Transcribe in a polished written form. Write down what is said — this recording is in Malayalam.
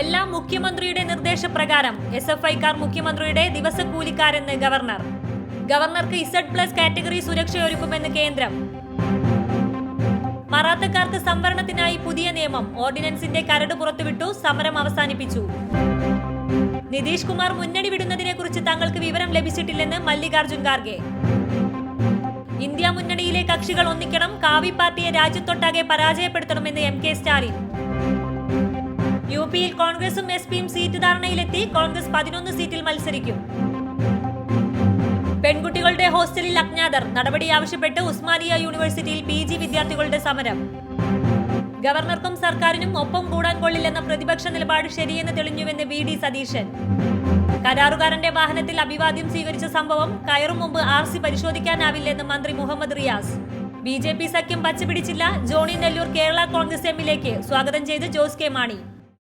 എല്ലാം മുഖ്യമന്ത്രിയുടെ നിർദ്ദേശപ്രകാരം SFIക്കാർ മുഖ്യമന്ത്രിയുടെ ദിവസക്കൂലിക്കാരെന്ന് ഗവർണർ. ഗവർണർക്ക് Z+ കാറ്റഗറി സുരക്ഷയൊരുക്കുമെന്ന് കേന്ദ്രം. മറാത്തക്കാർക്ക് സംവരണത്തിനായി പുതിയ നിയമം. ഓർഡിനൻസിന്റെ കരട് പുറത്തുവിട്ടു. സമരം അവസാനിപ്പിച്ചു. നിതീഷ് കുമാർ മുന്നണി വിടുന്നതിനെ കുറിച്ച് തങ്ങൾക്ക് വിവരം ലഭിച്ചിട്ടില്ലെന്ന് മല്ലികാർജുൻ ഖാർഗെ. ഇന്ത്യ മുന്നണിയിലെ കക്ഷികൾ ഒന്നിക്കണം. കാവി പാർട്ടിയെ രാജ്യത്തൊട്ടാകെ പരാജയപ്പെടുത്തണമെന്ന് MK സ്റ്റാലിൻ. UPയിൽ കോൺഗ്രസും SPയും സീറ്റ് ധാരണയിലെത്തി. കോൺഗ്രസ് 11 സീറ്റിൽ മത്സരിക്കും. പെൺകുട്ടികളുടെ ഹോസ്റ്റലിൽ അജ്ഞാതർ. നടപടി ആവശ്യപ്പെട്ട് ഉസ്മാനിയ യൂണിവേഴ്സിറ്റിയിൽ PG വിദ്യാർത്ഥികളുടെ സമരം. ഗവർണർക്കും സർക്കാരിനും ഒപ്പം കൂടാൻ കൊള്ളില്ലെന്ന പ്രതിപക്ഷ നിലപാട് ശരിയെന്ന് തെളിഞ്ഞുവെന്ന് VD സതീശൻ. കരാറുകാരന്റെ വാഹനത്തിൽ അഭിവാദ്യം സ്വീകരിച്ച സംഭവം കയറും മുമ്പ് RC പരിശോധിക്കാനാവില്ലെന്ന് മന്ത്രി മുഹമ്മദ് റിയാസ്. BJP സഖ്യം പച്ചപിടിച്ചില്ല. ജോണി നെല്ലൂർ കേരള കോൺഗ്രസ് എമ്മിലേക്ക് സ്വാഗതം ചെയ്ത് ജോസ് കെ മാണി.